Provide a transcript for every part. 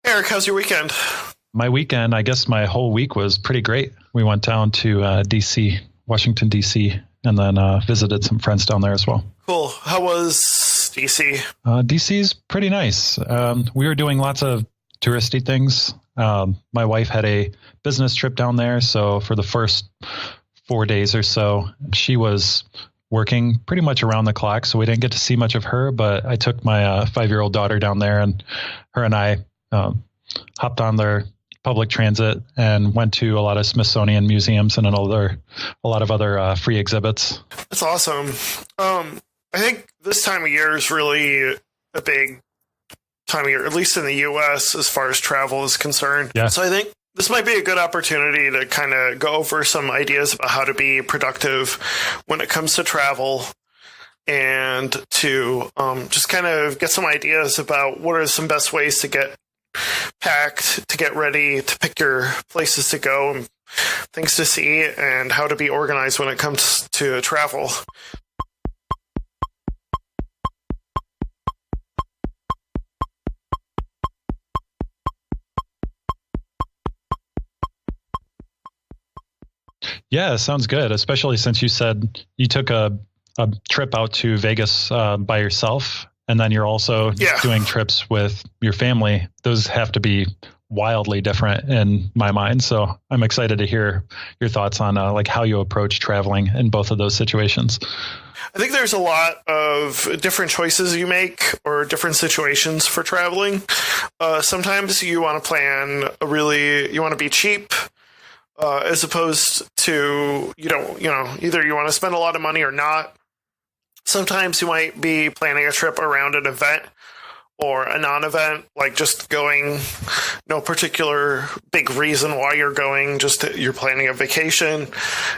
Eric, how's your weekend? My weekend, I guess my whole week was pretty great. We went down to DC, Washington, DC, and then visited some friends down there as well. Cool. How was DC? DC's pretty nice. We were doing lots of touristy things. My wife had a business trip down there, so for the first 4 days or so, she was working pretty much around the clock, so we didn't get to see much of her, but I took my 5-year-old daughter down there, and her and I hopped on their public transit and went to a lot of Smithsonian museums and a lot of other free exhibits. That's awesome. I think this time of year is really a big time of year, at least in the U.S. as far as travel is concerned. Yeah. So I think this might be a good opportunity to kind of go over some ideas about how to be productive when it comes to travel and to just kind of get some ideas about what are some best ways to get packed, to get ready, to pick your places to go and things to see, and how to be organized when it comes to travel. Yeah, sounds good, especially since you said you took a trip out to Vegas by yourself, and then you're also doing trips with your family. Those have to be wildly different in my mind. So I'm excited to hear your thoughts on like how you approach traveling in both of those situations. I think there's a lot of different choices you make or different situations for traveling. Sometimes you want to plan you want to be cheap. As opposed to, either you want to spend a lot of money or not. Sometimes you might be planning a trip around an event or a non-event, like just going, no particular big reason why you're going, just you're planning a vacation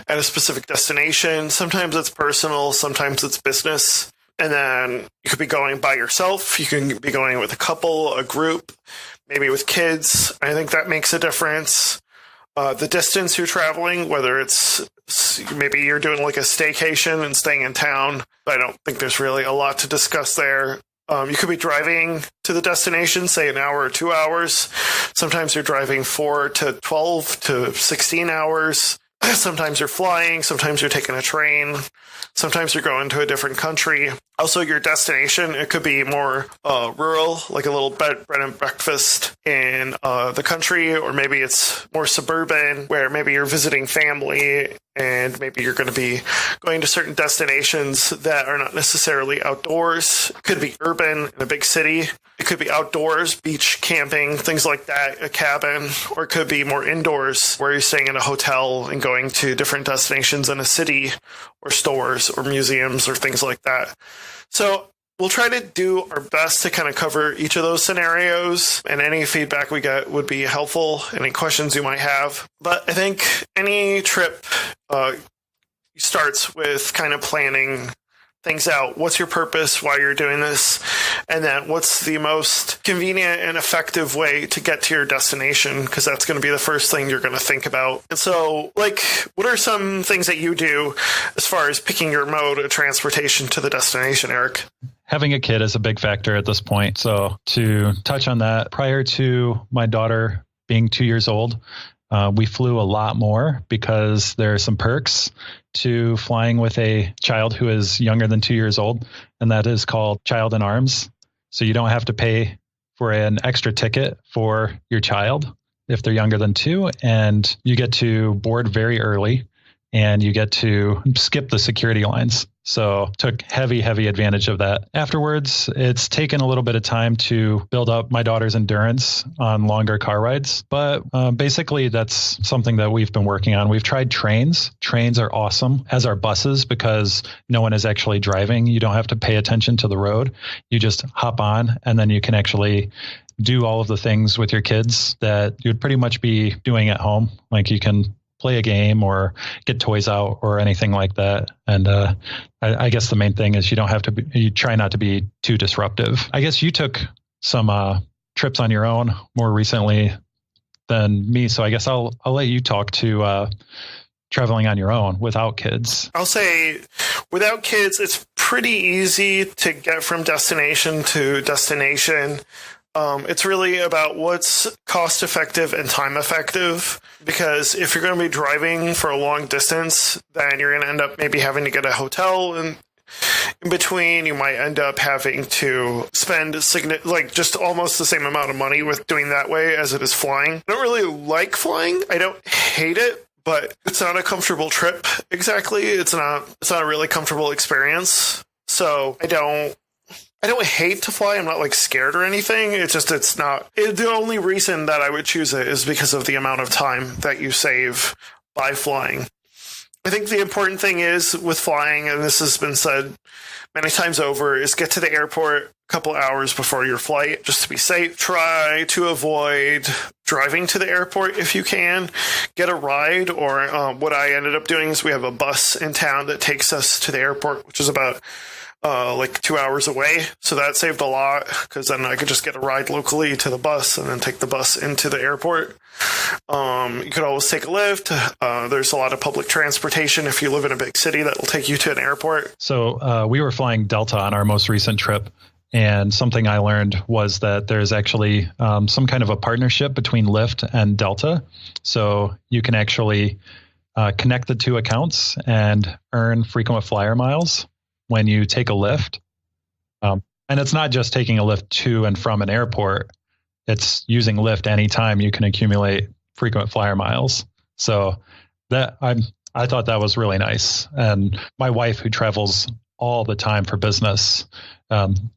at a specific destination. Sometimes it's personal, sometimes it's business. And then you could be going by yourself. You can be going with a couple, a group, maybe with kids. I think that makes a difference. The distance you're traveling, whether it's maybe you're doing like a staycation and staying in town. I don't think there's really a lot to discuss there. You could be driving to the destination, say an hour or 2 hours. Sometimes you're driving 4 to 12 to 16 hours. Sometimes you're flying. Sometimes you're taking a train. Sometimes you're going to a different country. Also, your destination, it could be more rural, like a little bread and breakfast in the country, or maybe it's more suburban, where maybe you're visiting family and maybe you're going to be going to certain destinations that are not necessarily outdoors. It could be urban in a big city. It could be outdoors, beach camping, things like that, a cabin, or it could be more indoors where you're staying in a hotel and going to different destinations in a city or stores or museums or things like that. So we'll try to do our best to kind of cover each of those scenarios, and any feedback we get would be helpful, any questions you might have. But I think any trip starts with kind of planning things out. What's your purpose? Why you're doing this? And then what's the most convenient and effective way to get to your destination? Because that's going to be the first thing you're going to think about. And so, what are some things that you do as far as picking your mode of transportation to the destination, Eric? Having a kid is a big factor at this point. So to touch on that, prior to my daughter being 2 years old, we flew a lot more because there are some perks to flying with a child who is younger than 2 years old, and that is called Child in Arms. So you don't have to pay for an extra ticket for your child if they're younger than 2, and you get to board very early, and you get to skip the security lines. So took heavy advantage of that. Afterwards, it's taken a little bit of time to build up my daughter's endurance on longer car rides. But basically, that's something that we've been working on. We've tried trains. Trains are awesome, as are buses, because no one is actually driving. You don't have to pay attention to the road. You just hop on, and then you can actually do all of the things with your kids that you'd pretty much be doing at home. Like you can play a game or get toys out or anything like that. And I guess the main thing is you try not to be too disruptive. I guess you took some trips on your own more recently than me. So I guess I'll let you talk to traveling on your own without kids. I'll say without kids, it's pretty easy to get from destination to destination. It's really about what's cost effective and time effective, because if you're going to be driving for a long distance, then you're going to end up maybe having to get a hotel in between. You might end up having to spend just almost the same amount of money with doing that way as it is flying. I don't really like flying. I don't hate it, but it's not a comfortable trip. Exactly. It's not a really comfortable experience. So I don't hate to fly. I'm not like scared or anything. It's not. The only reason that I would choose it is because of the amount of time that you save by flying. I think the important thing is with flying, and this has been said many times over, is get to the airport a couple hours before your flight just to be safe. Try to avoid driving to the airport if you can. Get a ride, or what I ended up doing is we have a bus in town that takes us to the airport, which is about 2 hours away. So that saved a lot, because then I could just get a ride locally to the bus and then take the bus into the airport. You could always take a Lyft. There's a lot of public transportation if you live in a big city that will take you to an airport. So we were flying Delta on our most recent trip, and something I learned was that there's actually some kind of a partnership between Lyft and Delta. So you can actually connect the two accounts and earn frequent flyer miles when you take a Lyft. And it's not just taking a Lyft to and from an airport. It's using Lyft anytime you can accumulate frequent flyer miles. So that I thought that was really nice. And my wife, who travels all the time for business,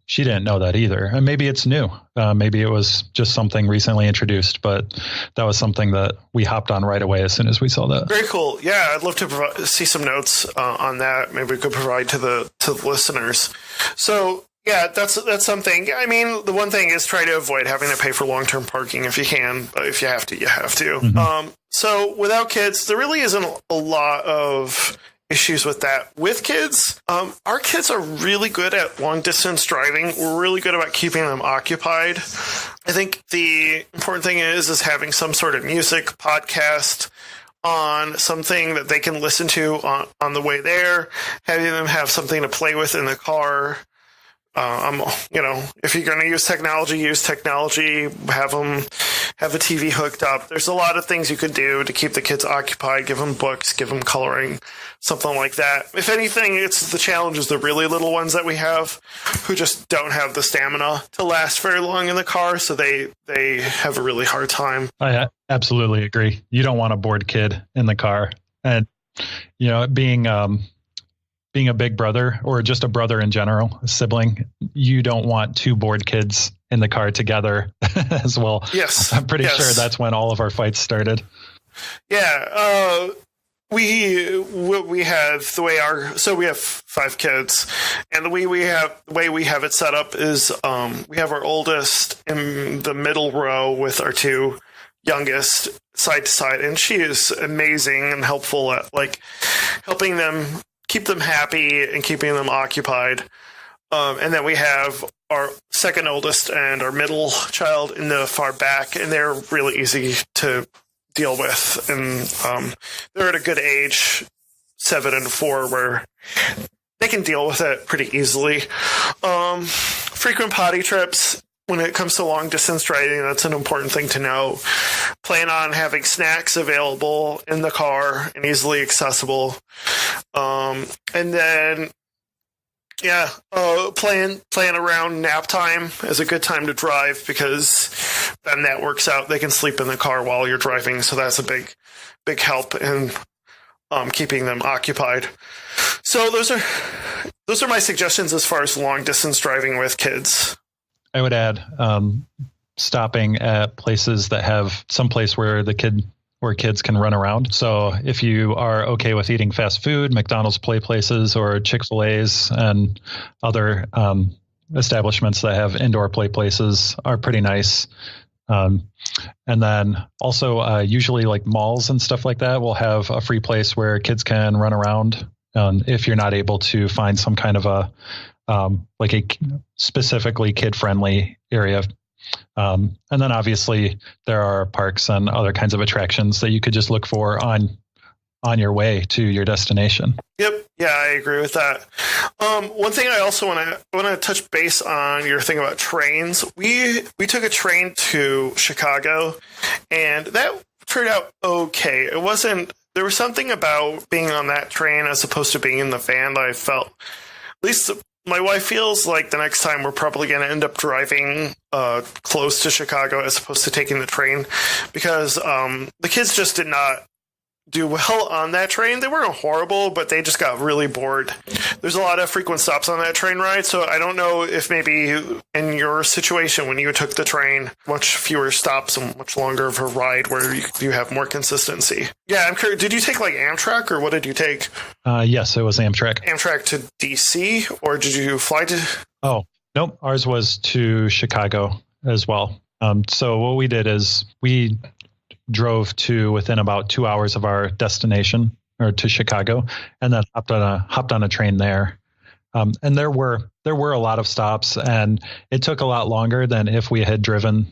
she didn't know that either. And maybe it's new. Maybe it was just something recently introduced, but that was something that we hopped on right away as soon as we saw that. Very cool. Yeah, I'd love to see some notes on that. Maybe we could provide to the listeners. So yeah, that's something. I mean, the one thing is try to avoid having to pay for long-term parking if you can. But if you have to, you have to. Mm-hmm. So without kids, there really isn't a lot of issues with that. With kids, our kids are really good at long distance driving. We're really good about keeping them occupied. I think the important thing is having some sort of music podcast on, something that they can listen to on the way there, having them have something to play with in the car. If you're going to use technology, have them have a TV hooked up. There's a lot of things you could do to keep the kids occupied, give them books, give them coloring, something like that. If anything, it's the challenge is the really little ones that we have who just don't have the stamina to last very long in the car. So they have a really hard time. I absolutely agree. You don't want a bored kid in the car. And, being a big brother, or just a brother in general, a sibling, you don't want two bored kids in the car together as well. Yes. I'm pretty sure that's when all of our fights started. Yeah. We have we have 5 kids, and the way we have it set up is we have our oldest in the middle row with our 2 youngest side to side, and she is amazing and helpful at helping them keep them happy and keeping them occupied. And then we have our second oldest and our middle child in the far back, and they're really easy to deal with. And they're at a good age, 7 and 4, where they can deal with it pretty easily. Frequent potty trips. When it comes to long distance driving, that's an important thing to know. Plan on having snacks available in the car and easily accessible. And then, plan around nap time as a good time to drive, because then that works out. They can sleep in the car while you're driving. So that's a big help in keeping them occupied. So those are my suggestions as far as long distance driving with kids. I would add stopping at places that have some place where kids can run around. So if you are okay with eating fast food, McDonald's play places or Chick-fil-A's and other establishments that have indoor play places are pretty nice. And then also usually like malls and stuff like that will have a free place where kids can run around. If you're not able to find some kind of a specifically kid-friendly area. And then obviously there are parks and other kinds of attractions that you could just look for on on your way to your destination. Yep. Yeah, I agree with that. One thing I also want to touch base on your thing about trains. We took a train to Chicago, and that turned out okay. It wasn't. There was something about being on that train as opposed to being in the van that I felt. At least my wife feels like the next time we're probably going to end up driving close to Chicago as opposed to taking the train, because the kids just did not do well on that train. They weren't horrible, but they just got really bored. There's a lot of frequent stops on that train ride, so I don't know if maybe in your situation when you took the train, much fewer stops and much longer of a ride where you have more consistency. Yeah, I'm curious, did you take like Amtrak, or what did you take? Yes, it was Amtrak. Amtrak to DC, or did you fly to? Oh, nope. Ours was to Chicago as well. So what we did is we drove to within about 2 hours of our destination, or to Chicago, and then hopped on a train there. And there were a lot of stops, and it took a lot longer than if we had driven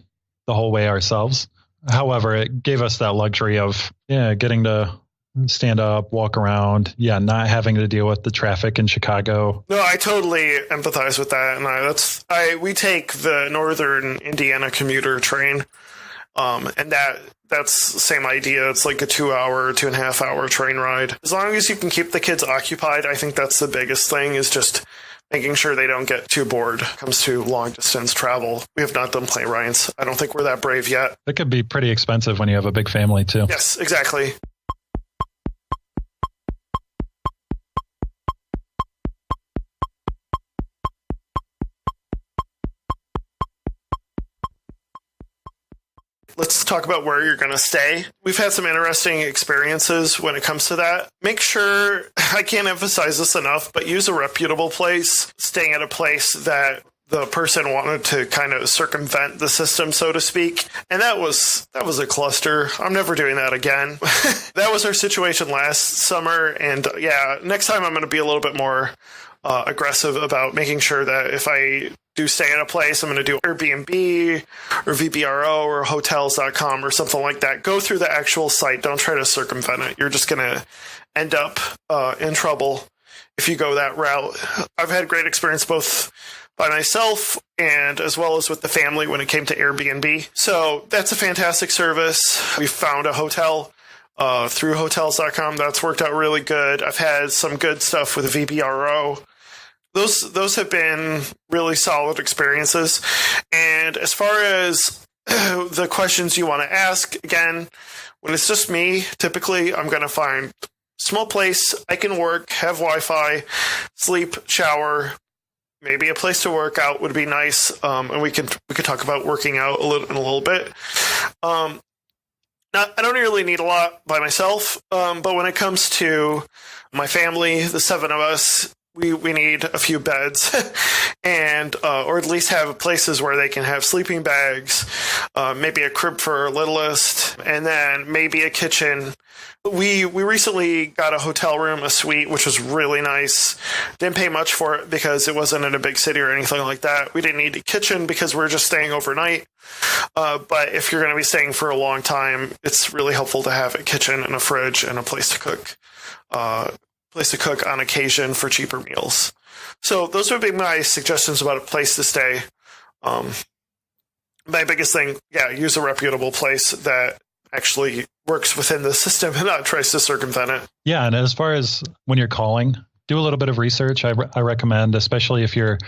the whole way ourselves. However, it gave us that luxury of getting to stand up, walk around, not having to deal with the traffic in Chicago. No, I totally empathize with that, and we take the Northern Indiana commuter train, and that's the same idea. It's like a 2.5 hour train ride. As long as you can keep the kids occupied, I think that's the biggest thing, is just making sure they don't get too bored when it comes to long distance travel. We have not done plane rides. I don't think we're that brave yet. It could be pretty expensive when you have a big family too. Yes, exactly. Let's talk about where you're going to stay. We've had some interesting experiences when it comes to that. Make sure, I can't emphasize this enough, but use a reputable place. Staying at a place that the person wanted to kind of circumvent the system, so to speak. And that was a cluster. I'm never doing that again. That was our situation last summer. And next time I'm going to be a little bit more aggressive about making sure that if I do stay in a place, I'm going to do Airbnb or VBRO or hotels.com or something like that. Go through the actual site. Don't try to circumvent it. You're just going to end up in trouble if you go that route. I've had great experience both by myself and as well as with the family when it came to Airbnb. So that's a fantastic service. We found a hotel through hotels.com. That's worked out really good. I've had some good stuff with VBRO. Those have been really solid experiences. And as far as the questions you want to ask, again, when it's just me, typically I'm going to find a small place I can work, have Wi-Fi, sleep, shower, maybe a place to work out would be nice. And we could talk about working out in a little bit. I don't really need a lot by myself, but when it comes to my family, the 7 of us, we need a few beds and or at least have places where they can have sleeping bags, maybe a crib for our littlest, and then maybe a kitchen. We recently got a hotel room, a suite, which was really nice. Didn't pay much for it because it wasn't in a big city or anything like that. We didn't need a kitchen because we're just staying overnight. But if you're going to be staying for a long time, it's really helpful to have a kitchen and a fridge and a place to cook. On occasion for cheaper meals. So those would be my suggestions about a place to stay. My biggest thing, use a reputable place that actually works within the system and not tries to circumvent it. Yeah, and as far as when you're calling, do a little bit of research. I recommend, especially if you're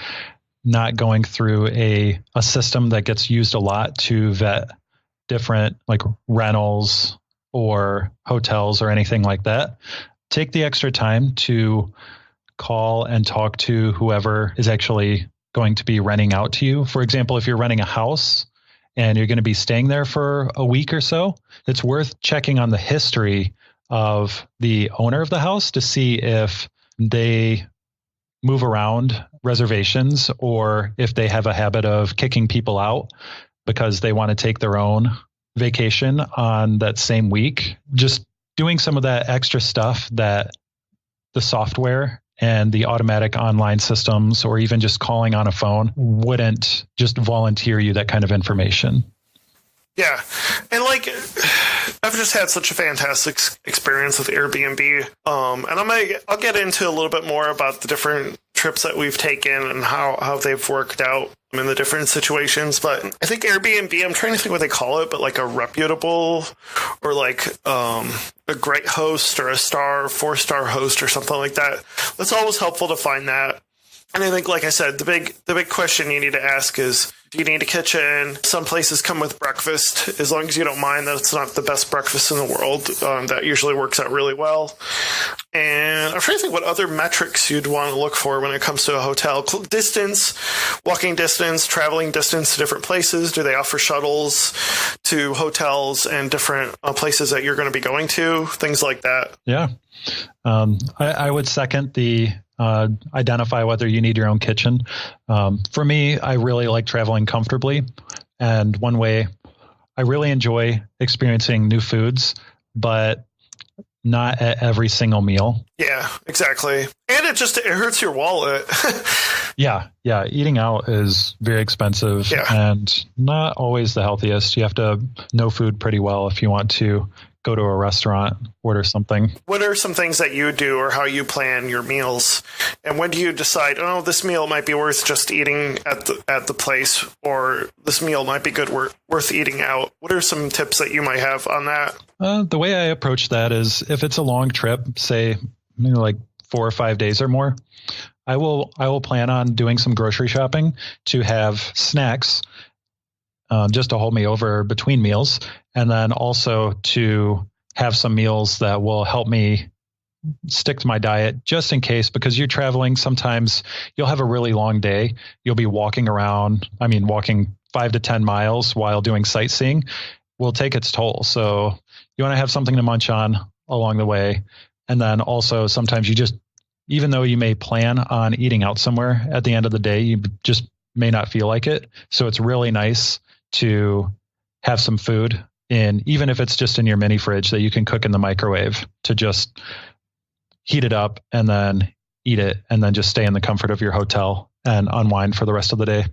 not going through a system that gets used a lot to vet different like rentals or hotels or anything like that. Take the extra time to call and talk to whoever is actually going to be renting out to you. For example, if you're renting a house and you're going to be staying there for a week or so, it's worth checking on the history of the owner of the house to see if they move around reservations or if they have a habit of kicking people out because they want to take their own vacation on that same week. Just doing some of that extra stuff that the software and the automatic online systems, or even just calling on a phone, wouldn't just volunteer you that kind of information. Yeah. And like, I've just had such a fantastic experience with Airbnb. And I'll get into a little bit more about the different trips that we've taken and how they've worked out in the different situations. But I think Airbnb, I'm trying to think what they call it, but like a reputable or like a great host or a 4-star host or something like that. That's always helpful to find that. And I think, like I said, the big question you need to ask is, do you need a kitchen? Some places come with breakfast, as long as you don't mind that it's not the best breakfast in the world. That usually works out really well. And I'm trying to think what other metrics you'd want to look for when it comes to a hotel. Distance, walking distance, traveling distance to different places. Do they offer shuttles to hotels and different places that you're going to be going to? Things like that. Yeah. I would second the identify whether you need your own kitchen. For me, I really like traveling comfortably. And one way I really enjoy experiencing new foods, but not at every single meal. Yeah, exactly. And it hurts your wallet. Yeah. Eating out is very expensive and not always the healthiest. You have to know food pretty well if you want to go to a restaurant, order something. What are some things that you do or how you plan your meals? And when do you decide, oh, this meal might be worth just eating at the place, or this meal might be worth eating out? What are some tips that you might have on that? The way I approach that is if it's a long trip, say like 4 or 5 days or more, I will plan on doing some grocery shopping to have snacks just to hold me over between meals, and then also to have some meals that will help me stick to my diet just in case, because you're traveling. Sometimes you'll have a really long day. You'll be walking 5 to 10 miles while doing sightseeing will take its toll. So you want to have something to munch on along the way. And then also sometimes even though you may plan on eating out somewhere, at the end of the day, you just may not feel like it. So it's really nice to have some food even if it's just in your mini fridge that you can cook in the microwave, to just heat it up and then eat it, and then just stay in the comfort of your hotel and unwind for the rest of the day.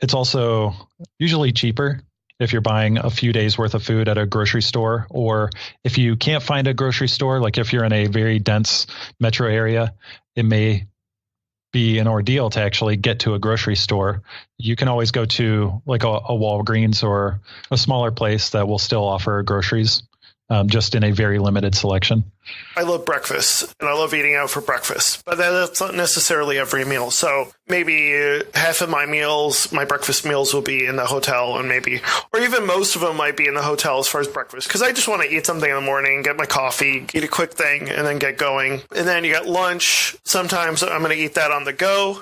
It's also usually cheaper if you're buying a few days worth of food at a grocery store, or if you can't find a grocery store, like if you're in a very dense metro area, it may be an ordeal to actually get to a grocery store. You can always go to like a Walgreens or a smaller place that will still offer groceries, just in a very limited selection. I love breakfast, and I love eating out for breakfast, but that's not necessarily every meal. So maybe half of my breakfast meals will be in the hotel, and or even most of them might be in the hotel as far as breakfast, because I just want to eat something in the morning, get my coffee, eat a quick thing, and then get going. And then you got lunch. Sometimes I'm going to eat that on the go.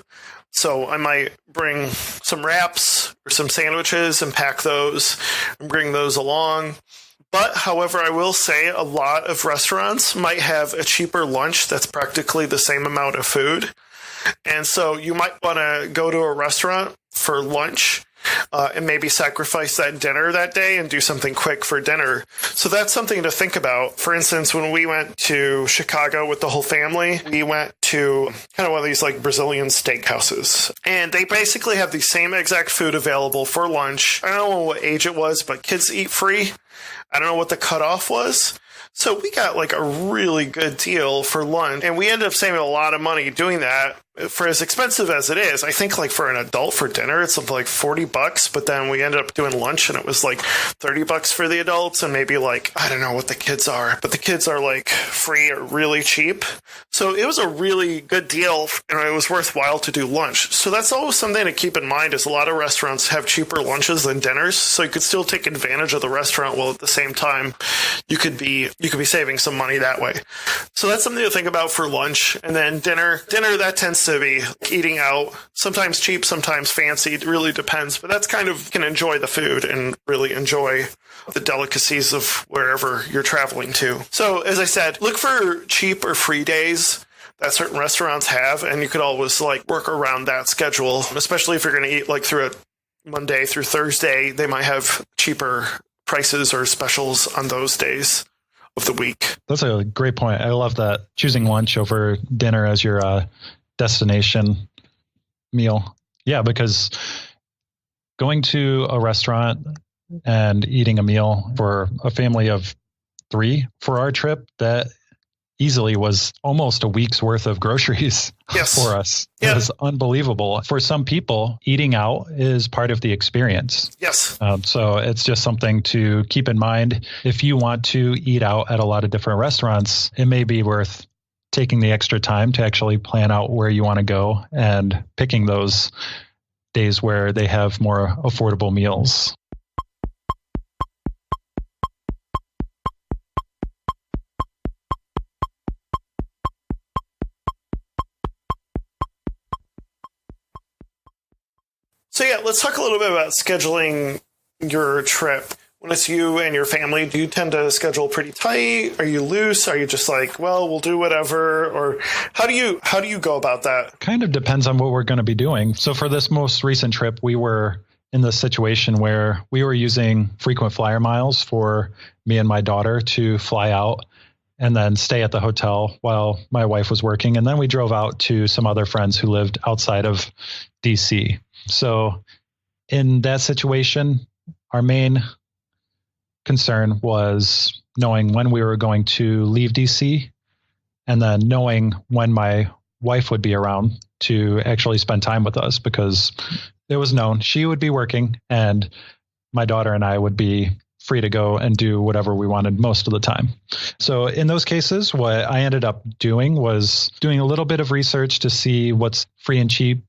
So I might bring some wraps or some sandwiches and pack those and bring those along. But, however, I will say a lot of restaurants might have a cheaper lunch that's practically the same amount of food. And so you might want to go to a restaurant for lunch and maybe sacrifice that dinner that day and do something quick for dinner. So that's something to think about. For instance, when we went to Chicago with the whole family, we went to kind of one of these like Brazilian steakhouses. And they basically have the same exact food available for lunch. I don't know what age it was, but kids eat free. I don't know what the cutoff was. So we got like a really good deal for lunch, and we ended up saving a lot of money doing that. For as expensive as it is, I think like for an adult for dinner, it's something like $40, but then we ended up doing lunch and it was like $30 for the adults, and maybe like, I don't know what the kids are, but the kids are like free or really cheap. So it was a really good deal, and it was worthwhile to do lunch. So that's always something to keep in mind, is a lot of restaurants have cheaper lunches than dinners. So you could still take advantage of the restaurant while at the same time you could be saving some money that way. So that's something to think about for lunch. And then dinner that tends to be eating out, sometimes cheap, sometimes fancy. It really depends, but that's kind of, you can enjoy the food and really enjoy the delicacies of wherever you're traveling to. So as I said, look for cheap or free days that certain restaurants have, and you could always like work around that schedule, especially if you're going to eat like through a Monday through Thursday. They might have cheaper prices or specials on those days of the week. That's a great point. I love that, choosing lunch over dinner as your destination meal. Yeah, because going to a restaurant and eating a meal for a family of 3 for our trip. That easily was almost a week's worth of groceries for us. Yeah. It was unbelievable. For some people, eating out is part of the experience. Yes. So it's just something to keep in mind. If you want to eat out at a lot of different restaurants, it may be worth taking the extra time to actually plan out where you want to go and picking those days where they have more affordable meals. So yeah, let's talk a little bit about scheduling your trip. When it's you and your family, do you tend to schedule pretty tight? Are you loose? Are you just like, well, we'll do whatever? Or how do you go about that? Kind of depends on what we're going to be doing. So for this most recent trip, we were in the situation where we were using frequent flyer miles for me and my daughter to fly out and then stay at the hotel while my wife was working. And then we drove out to some other friends who lived outside of DC. So in that situation, our main concern was knowing when we were going to leave DC and then knowing when my wife would be around to actually spend time with us, because it was known she would be working and my daughter and I would be free to go and do whatever we wanted most of the time. So in those cases, what I ended up doing was doing a little bit of research to see what's free and cheap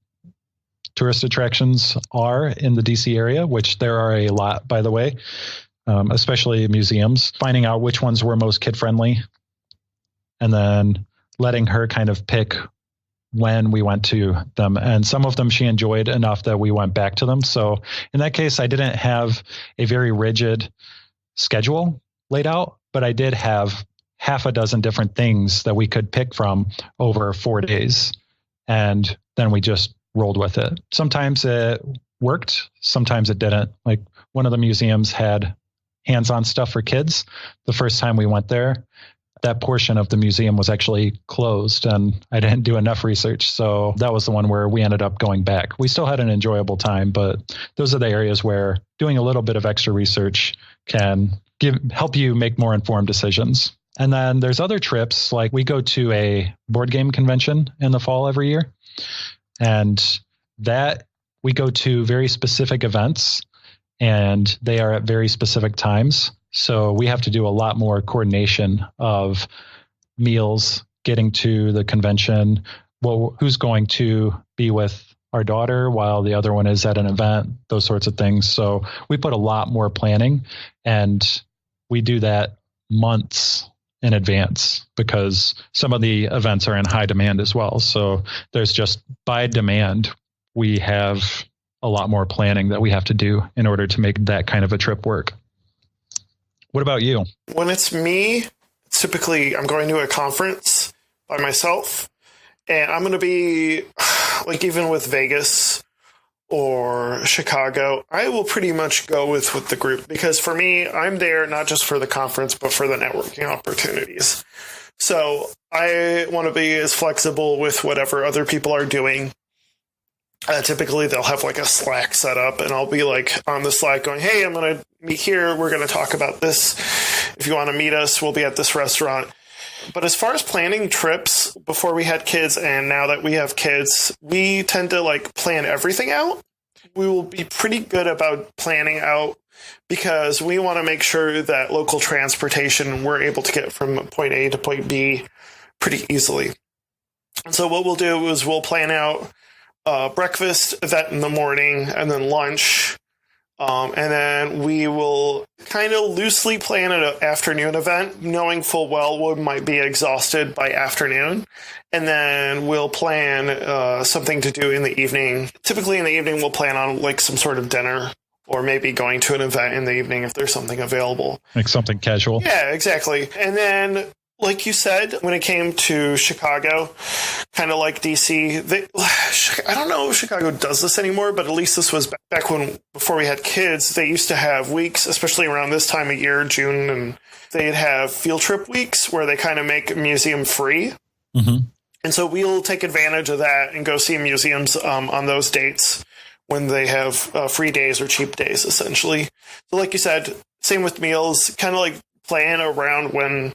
tourist attractions are in the DC area, which there are a lot, by the way, especially museums, finding out which ones were most kid friendly, and then letting her kind of pick when we went to them. And some of them she enjoyed enough that we went back to them. So in that case, I didn't have a very rigid schedule laid out, but I did have half a dozen different things that we could pick from over 4 days. And then we just rolled with it. Sometimes it worked, sometimes it didn't. Like one of the museums had hands-on stuff for kids. The first time we went there, that portion of the museum was actually closed and I didn't do enough research. So that was the one where we ended up going back. We still had an enjoyable time, but those are the areas where doing a little bit of extra research can help you make more informed decisions. And then there's other trips, like we go to a board game convention in the fall every year. And that we go to very specific events and they are at very specific times. So we have to do a lot more coordination of meals, getting to the convention, who's going to be with our daughter while the other one is at an event, those sorts of things. So we put a lot more planning and we do that months in advance because some of the events are in high demand as well. So there's just by demand, we have a lot more planning that we have to do in order to make that kind of a trip work. What about you? When it's me, typically I'm going to a conference by myself and I'm going to be like, even with Vegas or Chicago, I will pretty much go with the group because for me, I'm there not just for the conference, but for the networking opportunities. So I want to be as flexible with whatever other people are doing. Typically, they'll have like a Slack set up and I'll be like on the Slack going, hey, I'm going to meet here. We're going to talk about this. If you want to meet us, we'll be at this restaurant. But as far as planning trips before we had kids and now that we have kids, we tend to like plan everything out. We will be pretty good about planning out because we want to make sure that local transportation we're able to get from point A to point B pretty easily. And so what we'll do is we'll plan out breakfast event in the morning and then lunch. And then we will kind of loosely plan an afternoon event, knowing full well we might be exhausted by afternoon. And then we'll plan something to do in the evening. Typically in the evening, we'll plan on like some sort of dinner or maybe going to an event in the evening if there's something available. Like something casual. Yeah, exactly. And then, like you said, when it came to Chicago, kind of like DC, I don't know if Chicago does this anymore, but at least this was back when, before we had kids, they used to have weeks, especially around this time of year, June, and they'd have field trip weeks where they kind of make a museum free. Mm-hmm. And so we'll take advantage of that and go see museums on those dates when they have free days or cheap days, essentially. So like you said, same with meals, kind of like plan around when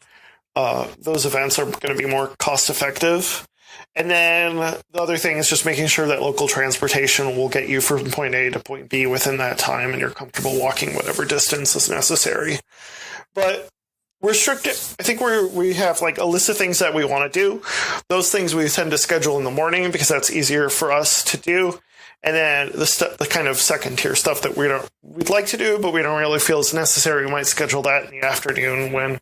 those events are going to be more cost effective. And then the other thing is just making sure that local transportation will get you from point A to point B within that time, and you're comfortable walking whatever distance is necessary. But we're strict. I think we have like a list of things that we want to do. Those things we tend to schedule in the morning because that's easier for us to do. And then the kind of second tier stuff that we'd like to do, but we don't really feel is necessary. We might schedule that in the afternoon when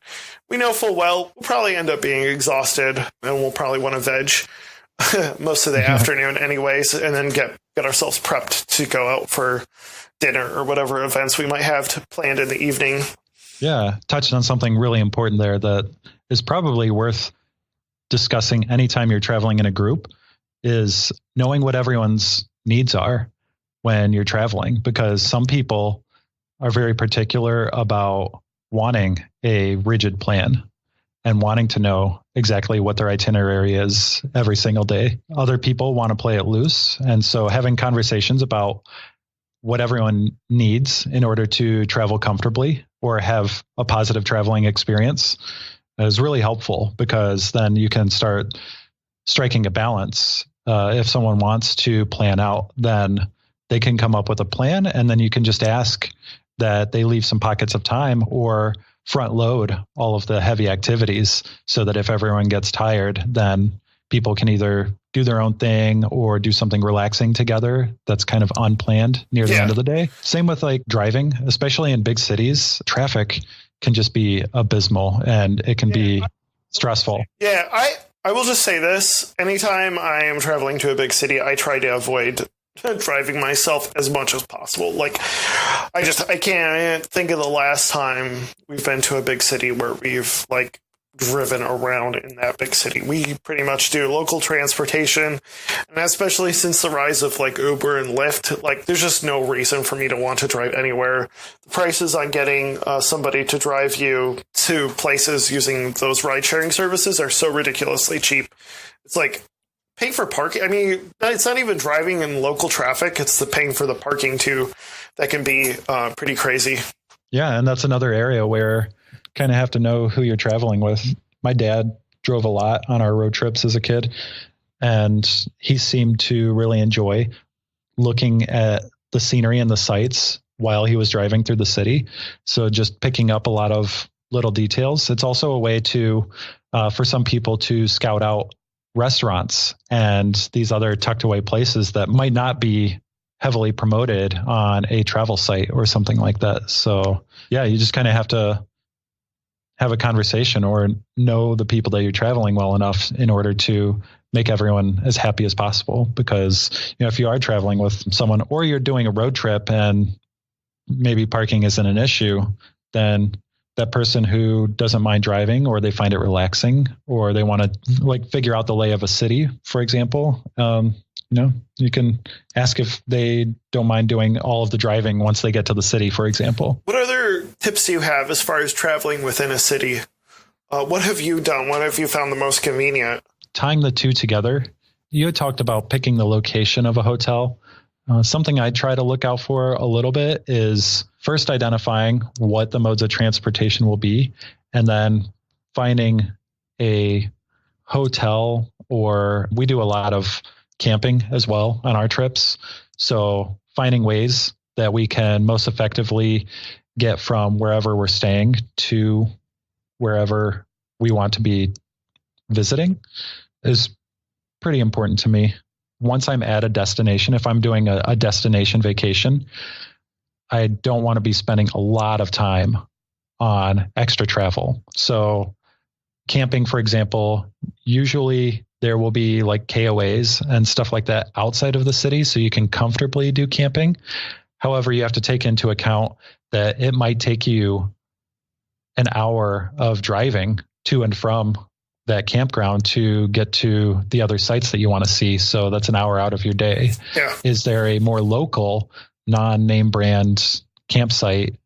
we know full well we'll probably end up being exhausted, and we'll probably want to veg most of the afternoon anyways, and then get ourselves prepped to go out for dinner or whatever events we might have planned in the evening. Yeah, touched on something really important there that is probably worth discussing anytime you're traveling in a group, is knowing what everyone's needs are when you're traveling, because some people are very particular about wanting a rigid plan and wanting to know exactly what their itinerary is every single day. Other people want to play it loose. And so having conversations about what everyone needs in order to travel comfortably or have a positive traveling experience is really helpful, because then you can start striking a balance. If someone wants to plan out, then they can come up with a plan, and then you can just ask that they leave some pockets of time or front load all of the heavy activities, so that if everyone gets tired, then people can either do their own thing or do something relaxing together that's kind of unplanned near the end of the day. Same with like driving, especially in big cities. Traffic can just be abysmal, and it can be stressful. Yeah, I will just say this. Anytime I am traveling to a big city, I try to avoid driving myself as much as possible. Like, I can't think of the last time we've been to a big city where we've like driven around in that big city. We pretty much do local transportation, and especially since the rise of like Uber and Lyft, like there's just no reason for me to want to drive anywhere. The prices on getting somebody to drive you to places using those ride sharing services are so ridiculously cheap. It's like paying for parking. I mean, it's not even driving in local traffic. It's the paying for the parking too that can be pretty crazy. Yeah. And that's another area where kind of have to know who you're traveling with. My dad drove a lot on our road trips as a kid, and he seemed to really enjoy looking at the scenery and the sights while he was driving through the city. So just picking up a lot of little details. It's also a way to, for some people, to scout out restaurants and these other tucked away places that might not be heavily promoted on a travel site or something like that. So yeah, you just kind of have to have a conversation or know the people that you're traveling well enough in order to make everyone as happy as possible. Because, you know, if you are traveling with someone or you're doing a road trip and maybe parking isn't an issue, then that person who doesn't mind driving, or they find it relaxing, or they want to like figure out the lay of a city, for example, you can ask if they don't mind doing all of the driving once they get to the city, for example. What other tips do you have as far as traveling within a city? What have you done? What have you found the most convenient? Tying the two together, you had talked about picking the location of a hotel. Something I try to look out for a little bit is first identifying what the modes of transportation will be, and then finding a hotel, or we do a lot of camping as well on our trips. So finding ways that we can most effectively get from wherever we're staying to wherever we want to be visiting is pretty important to me. Once I'm at a destination, if I'm doing a destination vacation, I don't want to be spending a lot of time on extra travel. So camping, for example, usually there will be like KOAs and stuff like that outside of the city, so you can comfortably do camping. However, you have to take into account that it might take you an hour of driving to and from that campground to get to the other sites that you want to see. So that's an hour out of your day. Yeah. Is there a more local, non-name brand campsite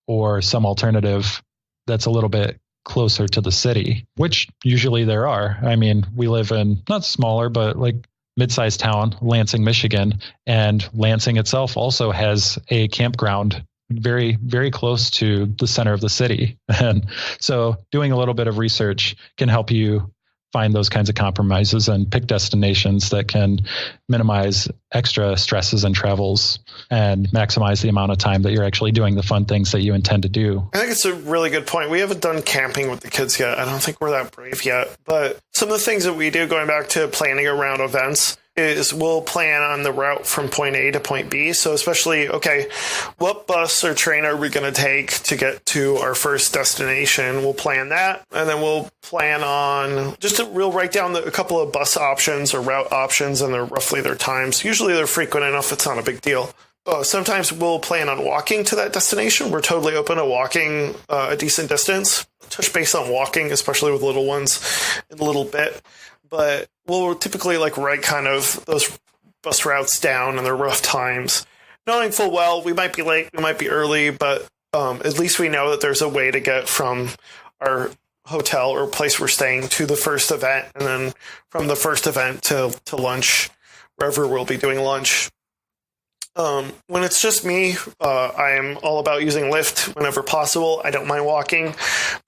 or some alternative that's a little bit closer to the city, which usually there are? I mean, we live in not smaller, but like mid-sized town, Lansing, Michigan, and Lansing itself also has a campground very, very close to the center of the city. And so doing a little bit of research can help you find those kinds of compromises and pick destinations that can minimize extra stresses and travels and maximize the amount of time that you're actually doing the fun things that you intend to do. I think it's a really good point. We haven't done camping with the kids yet. I don't think we're that brave yet. But some of the things that we do, going back to planning around events, is we'll plan on the route from point A to point B. So especially, okay, what bus or train are we going to take to get to our first destination? We'll plan that. And then we'll plan on we'll write down a couple of bus options or route options and roughly their times. Usually they're frequent enough. It's not a big deal. Sometimes we'll plan on walking to that destination. We're totally open to walking a decent distance. Touch base on walking, especially with little ones, in a little bit. But we'll typically write kind of those bus routes down and their rough times, knowing full well we might be late, we might be early, but at least we know that there's a way to get from our hotel or place we're staying to the first event, and then from the first event to lunch, wherever we'll be doing lunch. When it's just me, I am all about using Lyft whenever possible. I don't mind walking,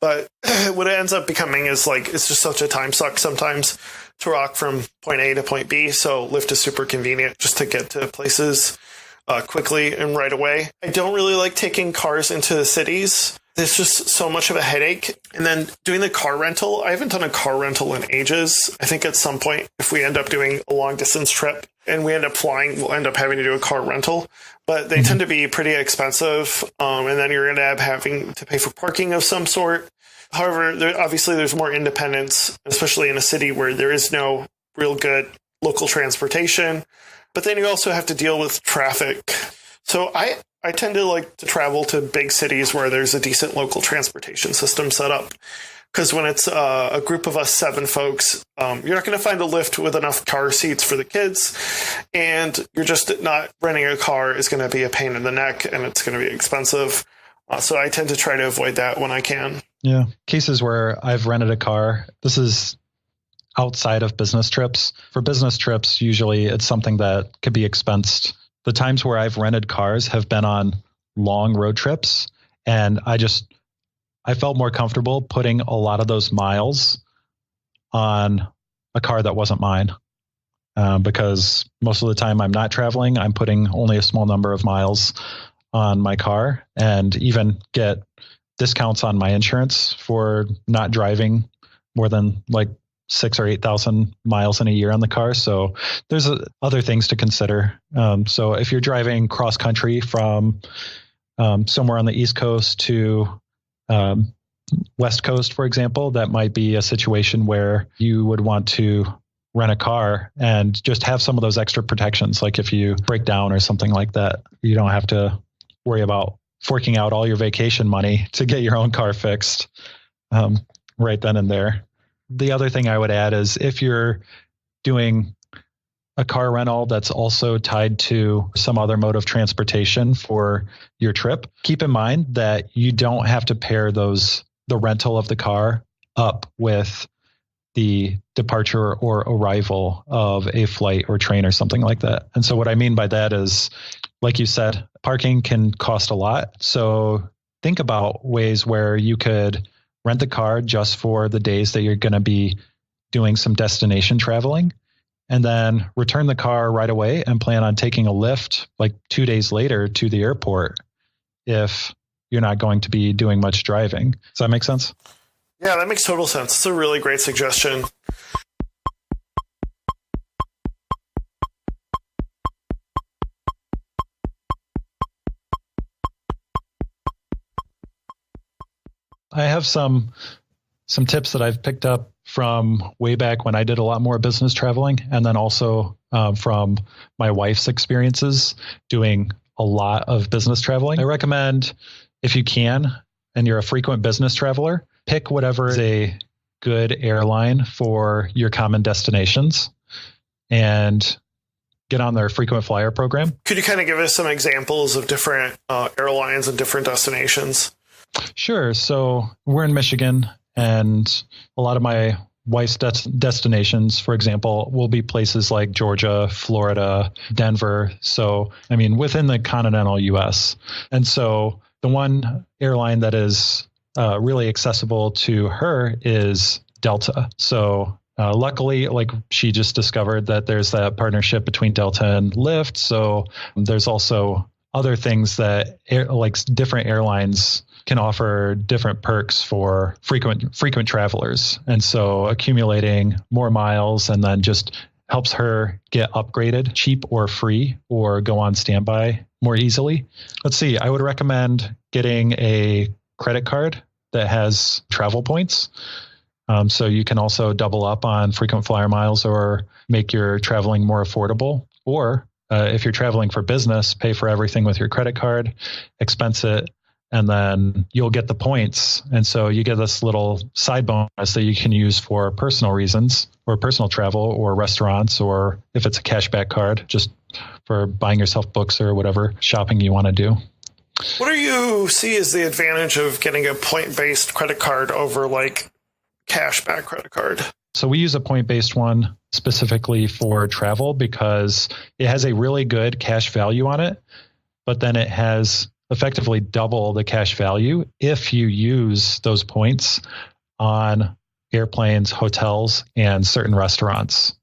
but what it ends up becoming is it's just such a time suck sometimes to walk from point A to point B. So Lyft is super convenient just to get to places quickly and right away. I don't really like taking cars into the cities. There's just so much of a headache. And then doing the car rental, I haven't done a car rental in ages. I think at some point, if we end up doing a long distance trip and we end up flying, we'll end up having to do a car rental. But they tend to be pretty expensive. And then you're going to end up having to pay for parking of some sort. However, obviously there's more independence, especially in a city where there is no real good local transportation. But then you also have to deal with traffic. So I tend to like to travel to big cities where there's a decent local transportation system set up. Because when it's a group of us 7 folks, you're not going to find a Lyft with enough car seats for the kids. And you're just not renting a car is going to be a pain in the neck and it's going to be expensive. So I tend to try to avoid that when I can. Yeah. Cases where I've rented a car, this is outside of business trips. For business trips, usually it's something that could be expensed. The times where I've rented cars have been on long road trips, and I felt more comfortable putting a lot of those miles on a car that wasn't mine, because most of the time I'm not traveling. I'm putting only a small number of miles on my car, and even get discounts on my insurance for not driving more than like 6,000 or 8,000 miles in a year on the car. So there's other things to consider. So if you're driving cross country from somewhere on the East Coast to West Coast, for example, that might be a situation where you would want to rent a car and just have some of those extra protections. Like if you break down or something like that, you don't have to worry about forking out all your vacation money to get your own car fixed right then and there. The other thing I would add is if you're doing a car rental that's also tied to some other mode of transportation for your trip, keep in mind that you don't have to pair the rental of the car up with the departure or arrival of a flight or train or something like that. And so what I mean by that is, like you said, parking can cost a lot. So think about ways where you could rent the car just for the days that you're going to be doing some destination traveling, and then return the car right away and plan on taking a Lyft like 2 days later to the airport if you're not going to be doing much driving. Does that make sense? Yeah, that makes total sense. It's a really great suggestion. I have some tips that I've picked up from way back when I did a lot more business traveling, and then also from my wife's experiences doing a lot of business traveling. I recommend, if you can, and you're a frequent business traveler, pick whatever is a good airline for your common destinations and get on their frequent flyer program. Could you kind of give us some examples of different airlines and different destinations? Sure. So we're in Michigan, and a lot of my wife's destinations, for example, will be places like Georgia, Florida, Denver. So, I mean, within the continental US. And so the one airline that is really accessible to her is Delta. So luckily, like she just discovered that there's that partnership between Delta and Lyft. So there's also other things that like different airlines can offer different perks for frequent travelers. And so accumulating more miles and then just helps her get upgraded cheap or free or go on standby more easily. Let's see, I would recommend getting a credit card that has travel points. So you can also double up on frequent flyer miles or make your traveling more affordable. Or if you're traveling for business, pay for everything with your credit card, expense it, and then you'll get the points. And so you get this little side bonus that you can use for personal reasons or personal travel or restaurants, or if it's a cashback card, just for buying yourself books or whatever shopping you want to do. What do you see as the advantage of getting a point-based credit card over like cashback credit card? So we use a point-based one specifically for travel because it has a really good cash value on it, but then it has effectively double the cash value if you use those points on airplanes, hotels, and certain restaurants.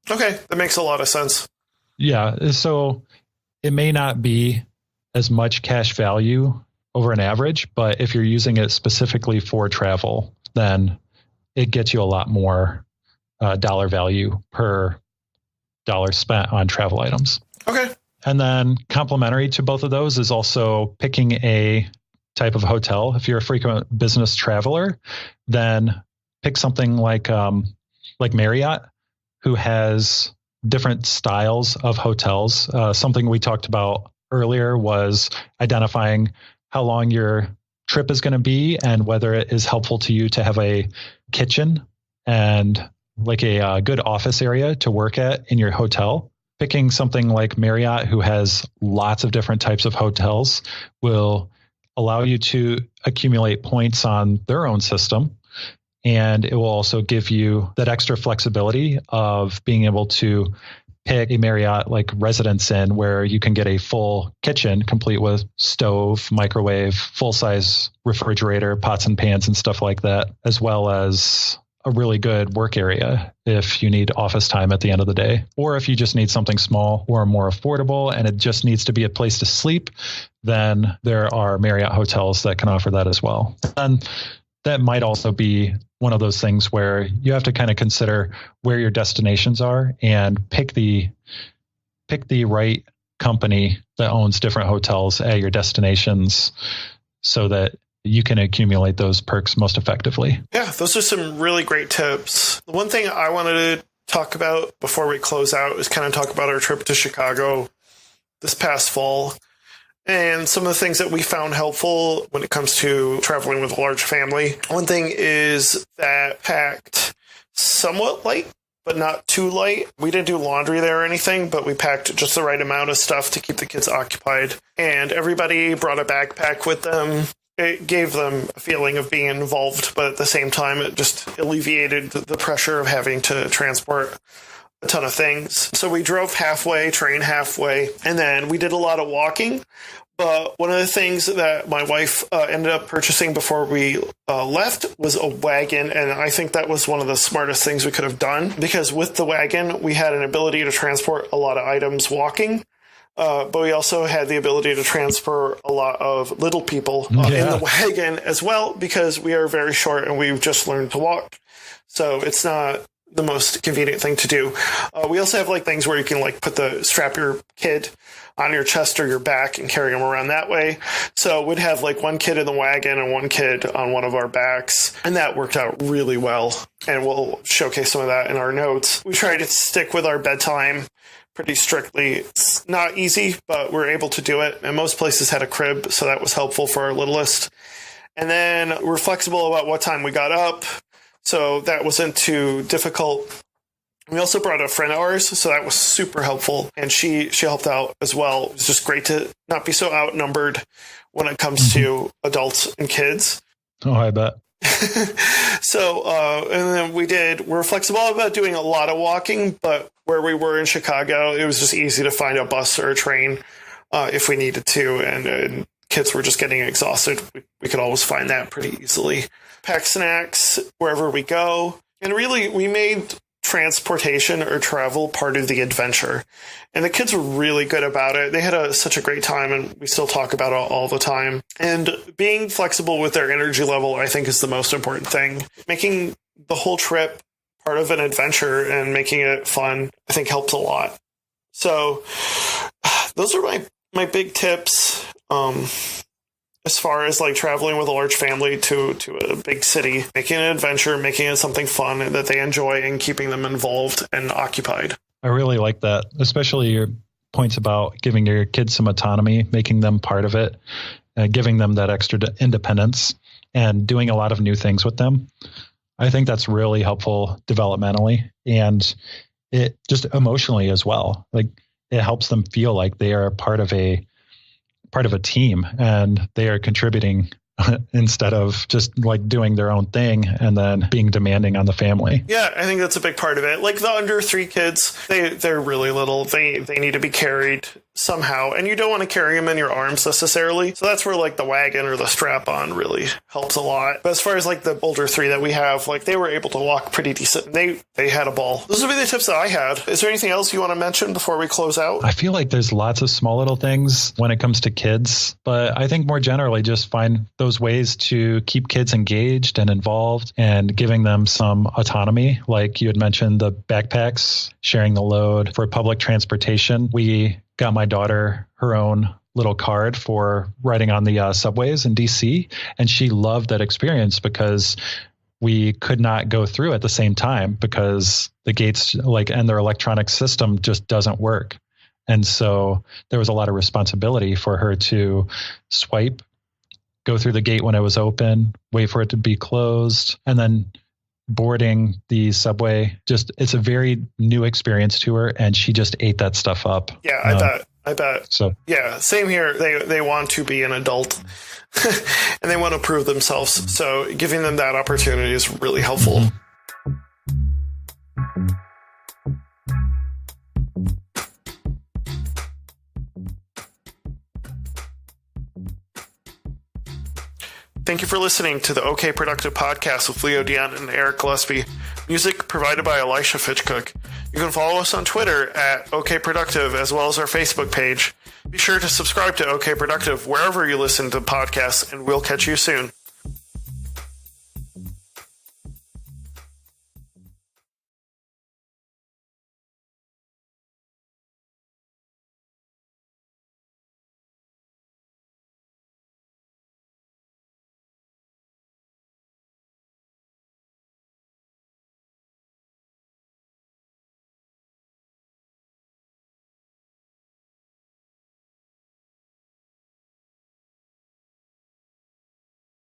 Okay, that makes a lot of sense. Yeah, so it may not be as much cash value over an average, but if you're using it specifically for travel, then it gets you a lot more dollar value per dollar spent on travel items. Okay. And then complementary to both of those is also picking a type of hotel. If you're a frequent business traveler, then pick something like Marriott, who has different styles of hotels. Something we talked about earlier was identifying how long your trip is going to be and whether it is helpful to you to have a kitchen and like a good office area to work at in your hotel. Picking something like Marriott, who has lots of different types of hotels, will allow you to accumulate points on their own system. And it will also give you that extra flexibility of being able to pick a Marriott like Residence Inn where you can get a full kitchen complete with stove, microwave, full-size refrigerator, pots and pans and stuff like that, as well as a really good work area if you need office time at the end of the day, or if you just need something small or more affordable and it just needs to be a place to sleep, then there are Marriott hotels that can offer that as well. And that might also be one of those things where you have to kind of consider where your destinations are and pick the right company that owns different hotels at your destinations so that you can accumulate those perks most effectively. Yeah, those are some really great tips. The one thing I wanted to talk about before we close out is kind of talk about our trip to Chicago this past fall and some of the things that we found helpful when it comes to traveling with a large family. One thing is that packed somewhat light, but not too light. We didn't do laundry there or anything, but we packed just the right amount of stuff to keep the kids occupied. And everybody brought a backpack with them. It gave them a feeling of being involved, but at the same time, it just alleviated the pressure of having to transport a ton of things. So we drove halfway, trained halfway, and then we did a lot of walking. But one of the things that my wife ended up purchasing before we left was a wagon. And I think that was one of the smartest things we could have done, because with the wagon, we had an ability to transport a lot of items walking. But we also had the ability to transfer a lot of little people in the wagon as well, because we are very short and we've just learned to walk. So it's not the most convenient thing to do. We also have like things where you can like strap your kid on your chest or your back and carry them around that way. So we'd have like one kid in the wagon and one kid on one of our backs. And that worked out really well. And we'll showcase some of that in our notes. We tried to stick with our bedtime pretty strictly. It's not easy, but we're able to do it. And most places had a crib, so that was helpful for our littlest. And then we're flexible about what time we got up, so that wasn't too difficult. We also brought a friend of ours, so that was super helpful. And she helped out as well. It was just great to not be so outnumbered when it comes to adults and kids. Oh, I bet. And then we're flexible about doing a lot of walking, but where we were in Chicago, it was just easy to find a bus or a train if we needed to. And kids were just getting exhausted. We could always find that pretty easily. Pack snacks wherever we go. And really, we made transportation or travel part of the adventure. And the kids were really good about it. They had such a great time, and we still talk about it all the time. And being flexible with their energy level, I think, is the most important thing. Making the whole trip part of an adventure and making it fun, I think, helps a lot. So those are my big tips. As far as like traveling with a large family to a big city, making an adventure, making it something fun that they enjoy, and keeping them involved and occupied. I really like that, especially your points about giving your kids some autonomy, making them part of it, giving them that extra independence, and doing a lot of new things with them. I think that's really helpful developmentally, and it just emotionally as well. Like, it helps them feel like they are part of a team and they are contributing instead of just like doing their own thing and then being demanding on the family. Yeah, I think that's a big part of it. Like the under 3 kids, they're really little. They need to be carried somehow, and you don't want to carry them in your arms necessarily. So that's where like the wagon or the strap on really helps a lot. But as far as like the older 3 that we have, like they were able to walk pretty decent. They had a ball. Those would be the tips that I had. Is there anything else you want to mention before we close out? I feel like there's lots of small little things when it comes to kids, but I think more generally just find those ways to keep kids engaged and involved and giving them some autonomy. Like you had mentioned, the backpacks, sharing the load for public transportation. We got my daughter her own little card for riding on the subways in DC, and she loved that experience because we could not go through at the same time because the gates and their electronic system just doesn't work. And so there was a lot of responsibility for her to swipe, go through the gate when it was open, wait for it to be closed, and then boarding the subway. Just, it's a very new experience to her, and she just ate that stuff up. Yeah, I bet. So yeah, same here. They want to be an adult and they want to prove themselves. So giving them that opportunity is really helpful. Thank you for listening to the OK Productive podcast with Leo, Dion, and Erik Gillespie. Music provided by Elisha Fitchcook. You can follow us on Twitter at OK Productive, as well as our Facebook page. Be sure to subscribe to OK Productive wherever you listen to podcasts, and we'll catch you soon.